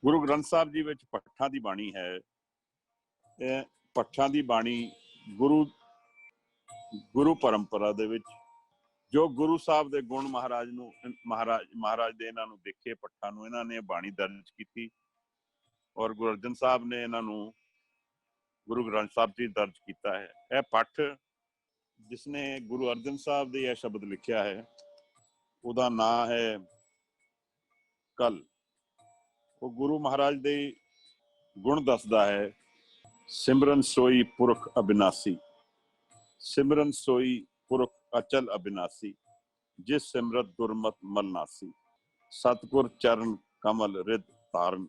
गुरु ग्रंथ साहब जी विच पट्ठां दी बाणी है। पट्ठां दी बाणी गुरु परंपरा दे विच जो गुरु साहब दे गुण महाराज दे इन्हां नूं दिखे पट्ठां नूं इन्हां ने बाणी दर्ज की और गुरु अर्जन साहब ने इन्हां नूं गुरु ग्रंथ साहब जी दर्ज किया है। यह पठ जिसने गुरु अर्जन साहब दे यह शब्द लिखिया है उहदा नाम है कल। वो गुरु महाराज दे गुण दसदा है। सिमरन सोई पुरख अविनाशी, सिमरन सोई पुरख अचल अविनाशी, जिस सिमरत दुर्मत मलनासी, सतगुर चरण कमल रिद तारन,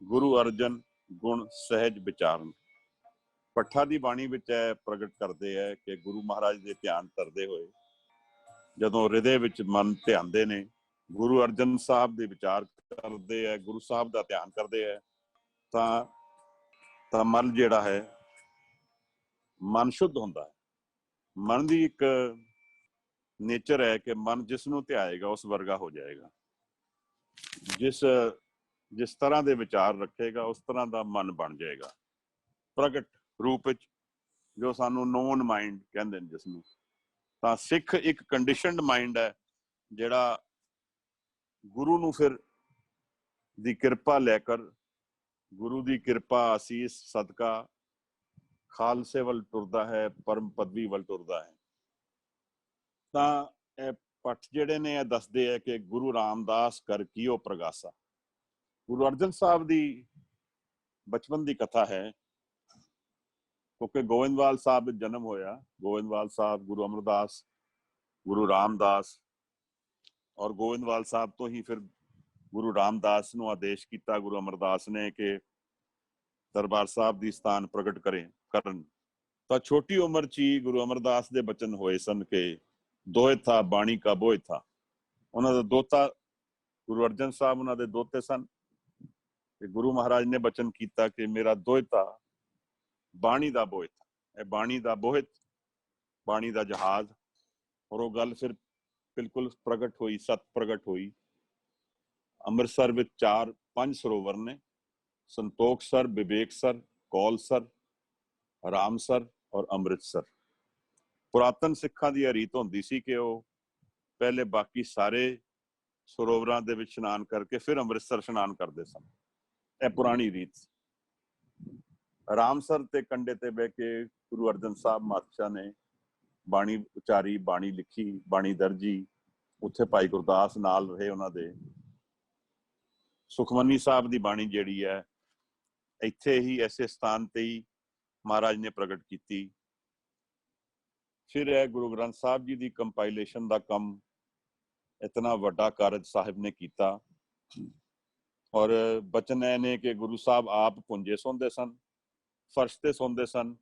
गुरु अर्जन गुण सहज विचारन। पट्ठा दी बाणी विच प्रगट करते हैं कि गुरु महाराज दे ध्यान तरदे होए जदों हृदय विच मन ध्यानदे ने, गुरु अर्जन साहब दे विचार करते हैं, गुरु साहब दा ध्यान करते हैं तां मन जिहड़ा है मन शुद्ध हुंदा है। मन दी एक नेचर है कि मन जिसनों ध्याएगा उस वर्गा हो जाएगा। जिस तरह के विचार रखेगा उस तरह का मन बन जाएगा। प्रगट रूप जो सानू नोन माइंड कहते हैं जिसनों, तां सिख एक कंडीशनड माइंड है जिहड़ा गुरु नूं फिर दी किरपा लैकर, गुरु दी किरपा आसीस सदका खालसे वल टुरदा है, परम पदवी वल टुरदा है। तां पठ जिहड़े ने दसदे है कि गुरु रामदास कर कीओ प्रगासा। गुरु अर्जन साहब दी बचपन दी कथा है क्योंकि गोविंदवाल साहब जन्म होया, गोविंदवाल साहब गुरु अमरदास गुरु रामदास और गोविंदवाल साहब तो ही फिर गुरु रामदास नूं आदेश किया गुरु अमरदास ने कि दरबार साहब दी स्थान प्रगट करन। तो छोटी उम्र च ही गुरु अमरदास दे बचन होए सन के दोहे था बाणी का बोझ था। उन्हां दा दोता गुरु अर्जन साहब उन्हां दे दोते सन। गुरु महाराज ने बचन किया कि मेरा दोहता बाणी दा बोझ था। बाणी दा बोहित, बाणी दा जहाज। और वो गल फिर बिल्कुल प्रगट हुई, सत प्रगट हुई। अमृतसर विच 4-5 सरोवर ने, संतोखसर, विवेकसर, कौलसर, रामसर और अमृतसर। पुरातन सिखां दी रीत हुंदी सी कि वो पहले बाकी सारे सरोवरां दे विच इशनान करके फिर अमृतसर इशनान करते सन। यह पुरानी रीत। रामसर ते कंडे ते बह के गुरु अर्जन साहब मातशाह ने बाणी उचारी, बाणी लिखी, बाणी दर्जी। उत्थे भाई गुरदास नाल रहे उन्हां दे। सुखमनी साहब दी बाणी जिहड़ी है इत्थे ही ऐसे स्थान ते ही महाराज ने प्रगट की। फिर गुरु ग्रंथ साहब जी की कंपाइलेशन का कम इतना वड्डा कारज साहिब ने किया। और बचन है ने कि गुरु साहब आप पुंजे सौंदे सन, फर्श ते सौंदे सन।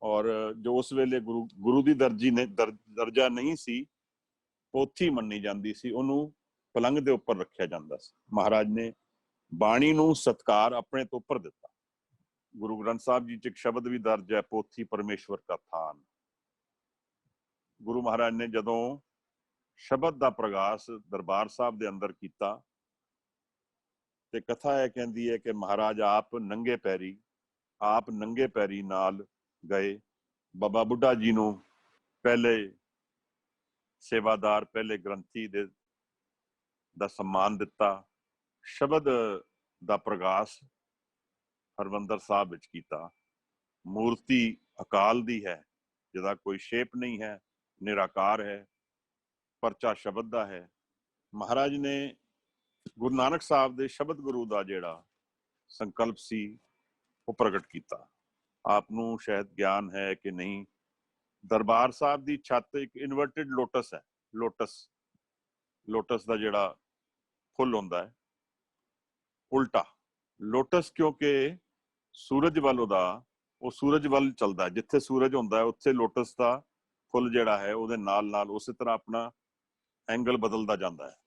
और जो उस वेले गुरु की दर्जा नहीं सी पोथी मन्नी जाती सी, उन्होंने पलंग दे उपर रखा जाता सी। महाराज ने बाणी नूं सत्कार अपने तो उपर दिता। गुरु ग्रंथ साहब जी च एक शब्द भी दर्ज है, पोथी परमेश्वर का थान। गुरु महाराज ने जदों शब्द का प्रगास दरबार साहब के अंदर किया ते कथा है कहती है कि महाराज आप नंगे पैरी नाल गए। बाबा बुढ़ा जी नूं पहले सेवादार, पहले ग्रंथी दा सम्मान दिता। शब्द दा प्रगास हरमंदर साहब विच कीता। मूर्ति अकाल दी है, जिहदा कोई शेप नहीं है, निराकार है। परचा शब्द दा है। महाराज ने गुरु नानक साहब दे शब्द गुरु दा जिहड़ा संकल्प सी वो प्रगट किया। आपनूं शायद ज्ञान है कि नहीं, दरबार साहब दी छत एक इनवर्टेड लोटस है। लोटस दा जिहड़ा फुल हुंदा है उल्टा लोटस, क्योंकि सूरज वाल उहदा वो सूरज वाल चलदा है। जिथे सूरज हुंदा है उत्थे लोटस दा फुल जिहड़ा है उहदे नाल नाल उस तरह अपना एंगल बदलदा जांदा है।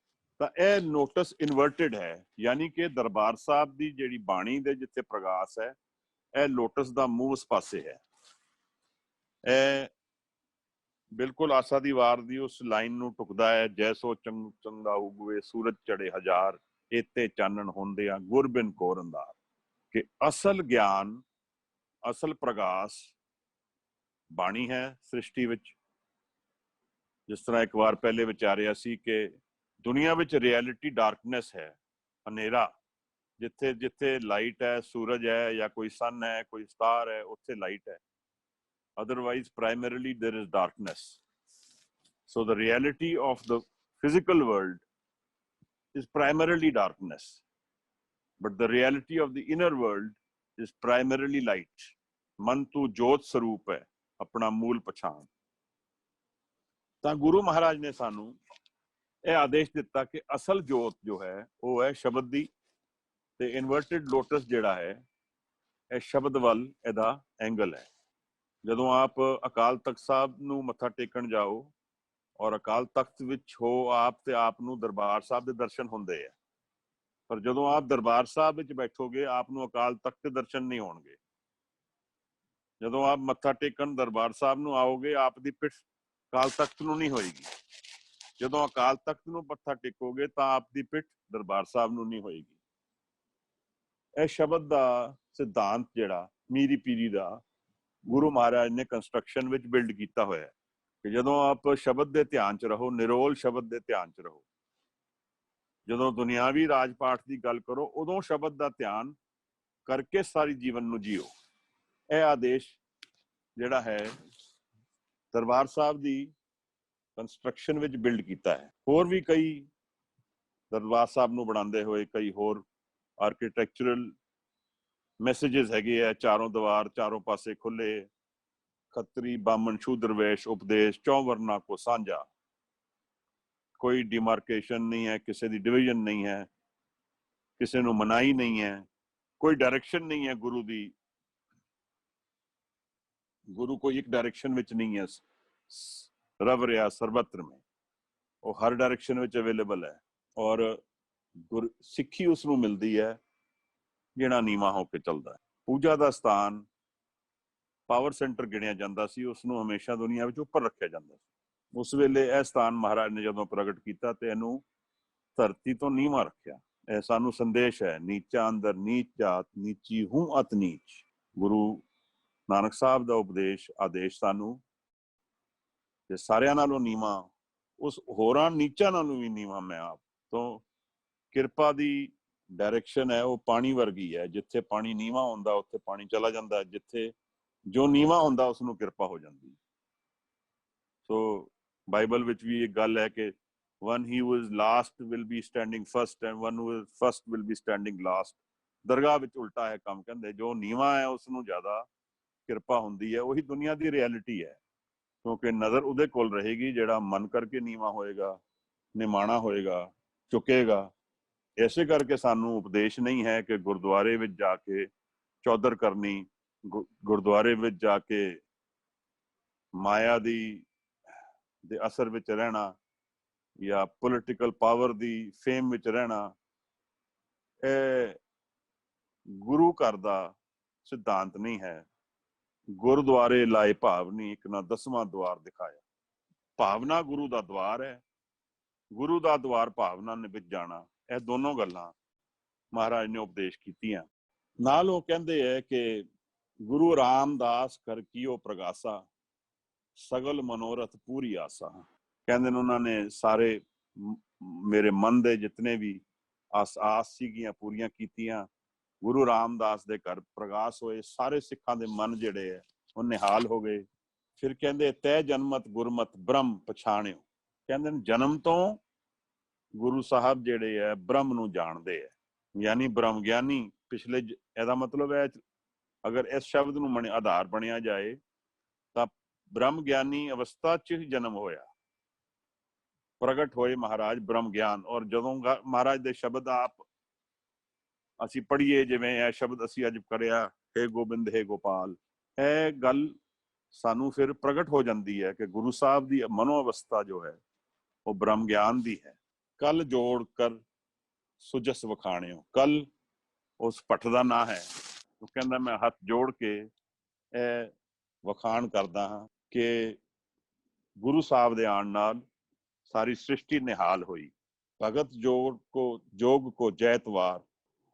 तां यह नोटस इनवर्टेड है, यानी कि दरबार साहब दी जिहड़ी बाणी दे जिथे प्रगास है, यह लोटस दा मूँह उस पासे है। यह बिल्कुल आसा दी वार दी उस लाइन नूं टुकदा है, जैसो चंगा उगवे सूरज चढ़े हजार, एते चानण होंदे आ गुरबिन कोर अंधार। कि असल ज्ञान असल प्रकाश बाणी है सृष्टि विच। जिस तरह एक बार पहले विचारिया सी कि दुनिया विच रियलिटी डार्कनेस है, हनेरा। जिथे जिथे लाइट है, सूरज है या कोई सन है, कोई स्टार है, उत्थे लाइट है। Otherwise primarily there is darkness. So the reality of the physical world is primarily darkness, but the reality of the inner world is primarily light. मन तू जोत स्वरूप है, अपना मूल पछाण। ਤਾਂ ਗੁਰੂ ਮਹਾਰਾਜ ਨੇ ਸਾਨੂੰ ਇਹ ਆਦੇਸ਼ ਦਿੱਤਾ ਕਿ ਅਸਲ ਜੋਤ ਜੋ ਹੈ ਉਹ ਹੈ ਸ਼ਬਦ ਦੀ, ਤੇ ਇਨਵਰਟਡ ਲੋਟਸ ਜਿਹੜਾ ਹੈ ਇਹ ਸ਼ਬਦ ਵੱਲ ਇਹਦਾ ਐਂਗਲ ਹੈ। ਜਦੋਂ ਆਪ ਅਕਾਲ ਤਖਤ ਸਾਹਿਬ ਨੂੰ ਮੱਥਾ ਟੇਕਣ ਜਾਓ ਔਰ ਅਕਾਲ ਤਖਤ ਵਿੱਚ ਹੋ ਆਪ, ਤੇ ਆਪ ਨੂੰ ਦਰਬਾਰ ਸਾਹਿਬ ਦੇ ਦਰਸ਼ਨ ਹੁੰਦੇ ਆ। ਪਰ ਜਦੋਂ ਆਪ ਦਰਬਾਰ ਸਾਹਿਬ ਵਿੱਚ ਬੈਠੋਗੇ ਆਪ ਨੂੰ ਅਕਾਲ ਤਖਤ ਦੇ ਦਰਸ਼ਨ ਨਹੀਂ ਹੋਣਗੇ। ਜਦੋਂ ਆਪ ਮੱਥਾ ਟੇਕਣ ਦਰਬਾਰ ਸਾਹਿਬ ਨੂੰ ਆਓਗੇ ਆਪ ਦੀ ਪਿੱਠ ਅਕਾਲ ਤਖਤ ਨੂੰ ਨਹੀਂ ਹੋਏਗੀ। ਜਦੋਂ ਅਕਾਲ ਤਖਤ ਨੂੰ ਮੱਥਾ ਟੇਕੋਗੇ ਤਾਂ ਆਪ ਦੀ ਪਿੱਠ ਦਰਬਾਰ ਸਾਹਿਬ ਨੂੰ ਨਹੀਂ ਹੋਏਗੀ। ਇਹ ਸ਼ਬਦ ਦਾ ਸਿਧਾਂਤ ਜਿਹੜਾ ਮੀਰੀ ਪੀਰੀ ਦਾ ਗੁਰੂ ਮਹਾਰਾਜ ਨੇ ਕੰਸਟਰਕਸ਼ਨ ਵਿੱਚ ਬਿਲਡ ਕੀਤਾ ਹੋਇਆ ਹੈ ਕਿ ਜਦੋਂ ਆਪ ਸ਼ਬਦ ਦੇ ਧਿਆਨ 'ਚ ਰਹੋ, ਨਿਰੋਲ ਸ਼ਬਦ ਦੇ ਧਿਆਨ 'ਚ ਰਹੋ। ਜਦੋਂ ਦੁਨਿਆਵੀ ਰਾਜ ਪਾਠ ਦੀ ਗੱਲ ਕਰੋ ਉਦੋਂ ਸ਼ਬਦ ਦਾ ਧਿਆਨ ਕਰਕੇ ਸਾਰੀ ਜੀਵਨ ਨੂੰ ਜੀਓ। ਇਹ ਆਦੇਸ਼ ਜਿਹੜਾ ਹੈ ਦਰਬਾਰ ਸਾਹਿਬ ਦੀ ਕੰਸਟਰਕਸ਼ਨ ਵਿੱਚ ਬਿਲਡ ਕੀਤਾ ਹੈ। ਹੋਰ ਵੀ ਕਈ ਦਰਬਾਰ ਸਾਹਿਬ ਨੂੰ ਬਣਾਉਂਦੇ ਹੋਏ ਕਈ ਹੋਰ ਆਰਕੀਟੈਕਚਰਲ ਮੈਸੇजेस ਹੈਗੇ ਆ। ਚਾਰੋਂ ਦੀਵਾਰ, ਚਾਰੋਂ ਪਾਸੇ ਖੁੱਲੇ, ਖੱਤਰੀ ਬਾਮਣ ਸ਼ੂਦਰ ਵੈਸ਼ ਉਪਦੇਸ਼, ਚੌਂ ਵਰਨਾ ਕੋ ਸਾਂਝਾ। ਕੋਈ डिमार्केशन नहीं है, किसी की डिवीजन नहीं है, किसी को मनाही नहीं है, कोई डायरेक्शन नहीं है गुरु दी। गुरु कोई एक डायरेक्शन विच नहीं है, रव रहा सर्वत्र में, वो हर डायरेक्शन विच अवेलेबल है। और सिक्खी उसनू मिलती है जिहड़ा नीवा होके चलता है। पूजा का स्थान पावर सेंटर गिणिया जाता सी, उसनू हमेशा दुनिया विच उपर रखिया जाता सी। उस वेले यह स्थान महाराज ने जदों प्रगट किया तो इनू धरती तो नीवा रखिया। यह सानू संदेश है, नीचा अंदर नीच जात, नीची हूं अत नीच। गुरु नानक साहब का उपदेश आदेश सानू सारियां नालों नीवा, उस होरां नीचा नालों भी नीवा मैं आप। तो किरपा दी डायरेक्शन है वो पानी वर्गी है। जिथे पानी नीवा होंदा उत्थे पानी चला जाता, जिथे जो नीवा होंदा उसनू किरपा हो जाती। सो बाइबल विच भी एक गल है कि one who is last will be standing first and one who is first will be standing last। दरगाह विच उल्टा है काम, कहते जो नीवा है उसनू ज्यादा किरपा हुंदी है। वही दुनिया की रियलिटी है, क्योंकि नजर उहदे कोल रहेगी जिहड़ा मन करके नीवा होएगा, निमाणा होएगा, चुकेगा। इसे करके सानू उपदेश नहीं है कि गुरुद्वारे विच जाके चौधर करनी, गुरुद्वारे विच जाके माया दी दे असर विच रहना या पोलिटिकल पावर दी फेम विच रहना। गुरु घर दा सिद्धांत नहीं है। गुरुद्वारे लाए भावनी, एक ना 10वां द्वार दिखाया। भावना गुरु दा द्वार है, गुरु दा द्वार भावना ने विच जाना। यह दोनों गल्लां महाराज ने उपदेश कीतियां। नाल वो कहंदे है कि गुरु रामदास कर कीओ प्रगासा, सगल मनोरथ पूरी आसा। कहंदे ने उन्होंने सारे मेरे मन दे जितने भी आस सीगियां पूरियां कीतियां। गुरु रामदास दे घर प्रगास होए, सारे सिखां दे मन जिहड़े है वो निहाल हो गए। फिर कहंदे तै जन्मत गुरमत ब्रह्म पछाणियो। कहंदे जन्म तो गुरु साहब जिहड़े है ब्रह्म नूं जाणदे है, यानी ब्रह्म ज्ञानी। पिछले ਇਹਦਾ मतलब है अगर इस शब्द नूं आधार बनिया जाए तो ब्रह्म ज्ञानी अवस्था च ही जन्म होया, प्रगट होए महाराज ब्रह्म ज्ञान। और जदों महाराज दे शब्द आप असी पढ़िए, जिवें यह शब्द असी अज करिया हे गोबिंद हे गोपाल, यह गल सानू फिर प्रगट हो जाती है कि गुरु साहब की मनो अवस्था जो है वो ब्रह्म ज्ञान दी है। कल जोड़ कर सुजस वखाणियो। कल उस भट्ट का ना है, तो कहता मैं हाथ जोड़ के वखाण करदा हाँ कि गुरु साहब दे आण नाल सारी सृष्टि निहाल हुई। भगत जोग को जैतवार,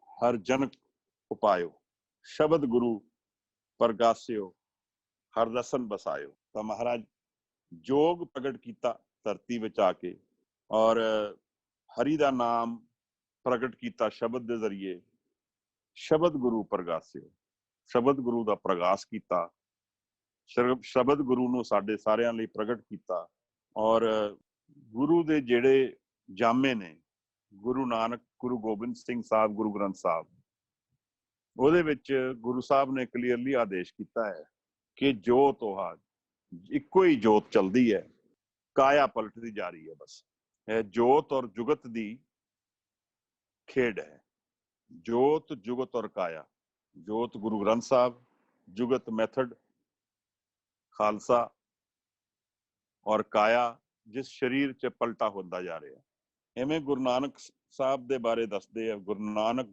हर जन उपायो, शब्द गुरु प्रगास्यो, हर दसन बसायो। तो महाराज जोग प्रगट किया धरती विच आके और हरि दा नाम प्रगट किया शब्द के जरिए, शब्द गुरु प्रगास्यो, शब्द गुरु का प्रगास किया, शब्द गुरु ਨੂੰ ਸਾਡੇ ਸਾਰਿਆਂ ਲਈ ਪ੍ਰਗਟ ਕੀਤਾ। ਔਰ ਗੁਰੂ ਦੇ ਜਿਹੜੇ ਜਾਮੇ ਨੇ, ਗੁਰੂ ਨਾਨਕ, ਗੁਰੂ ਗੋਬਿੰਦ ਸਿੰਘ ਸਾਹਿਬ, ਗੁਰੂ ਗ੍ਰੰਥ ਸਾਹਿਬ, ਉਹਦੇ ਵਿੱਚ ਗੁਰੂ ਸਾਹਿਬ ਨੇ ਕਲੀਅਰਲੀ ਆਦੇਸ਼ ਕੀਤਾ ਹੈ ਕਿ ਜੋਤ ਉਹ ਇੱਕੋ ਹੀ ਜੋਤ ਚਲਦੀ ਹੈ, ਕਾਇਆ ਪਲਟਦੀ ਜਾ ਰਹੀ ਹੈ। ਬਸ ਇਹ ਜੋਤ ਔਰ ਜੁਗਤ ਦੀ ਖੇਡ ਹੈ। ਜੋਤ, ਜੁਗਤ ਔਰ ਕਾਇਆ। ਜੋਤ ਗੁਰੂ ਗ੍ਰੰਥ ਸਾਹਿਬ, ਜੁਗਤ ਮੈਥਡ ਖਾਲਸਾ, ਔਰ ਕਾਇਆ ਜਿਸ ਸਰੀਰ 'ਚ ਪਲਟਾ ਹੁੰਦਾ ਜਾ ਰਿਹਾ। ਇਵੇਂ ਗੁਰੂ ਨਾਨਕ ਸਾਹਿਬ ਦੇ ਬਾਰੇ ਦੱਸਦੇ ਆ, ਗੁਰੂ ਨਾਨਕ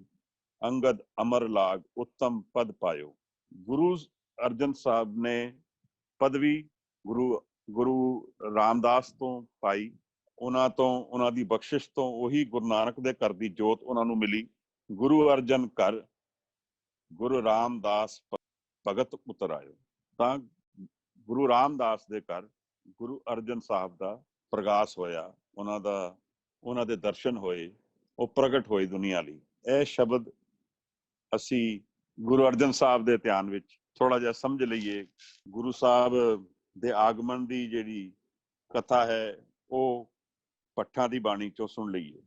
ਅੰਗਦ ਅਮਰ ਲਾਗ ਉੱਤਮ ਪਦ ਪਾਇਓ। ਗੁਰੂ ਅਰਜਨ ਸਾਹਿਬ ਨੇ ਪਦਵੀ ਗੁਰੂ ਰਾਮਦਾਸ ਤੋਂ ਪਾਈ। ਉਹਨਾਂ ਤੋਂ, ਉਹਨਾਂ ਦੀ ਬਖਸ਼ਿਸ਼ ਤੋਂ ਉਹੀ ਗੁਰੂ ਨਾਨਕ ਦੇ ਘਰ ਦੀ ਜੋਤ ਉਹਨਾਂ ਨੂੰ ਮਿਲੀ। ਗੁਰੂ ਅਰਜਨ ਘਰ ਗੁਰੂ ਰਾਮਦਾਸ ਭਗਤ ਉਤਰ ਆਇਓ। ਤਾਂ ਗੁਰੂ ਰਾਮਦਾਸ ਦੇ ਘਰ ਗੁਰੂ ਅਰਜਨ ਸਾਹਿਬ ਦਾ ਪ੍ਰਗਾਸ ਹੋਇਆ, ਉਹਨਾਂ ਦੇ ਦਰਸ਼ਨ ਹੋਏ, ਉਹ ਪ੍ਰਗਟ ਹੋਏ ਦੁਨੀਆ ਲਈ। ਇਹ ਸ਼ਬਦ ਅਸੀਂ ਗੁਰੂ ਅਰਜਨ ਸਾਹਿਬ ਦੇ ਧਿਆਨ ਵਿੱਚ ਥੋੜਾ ਜਿਹਾ ਸਮਝ ਲਈਏ। ਗੁਰੂ ਸਾਹਿਬ ਦੇ ਆਗਮਨ ਦੀ ਜਿਹੜੀ ਕਥਾ ਹੈ ਉਹ ਭੱਠਾਂ ਦੀ ਬਾਣੀ ਚੋਂ ਸੁਣ ਲਈਏ।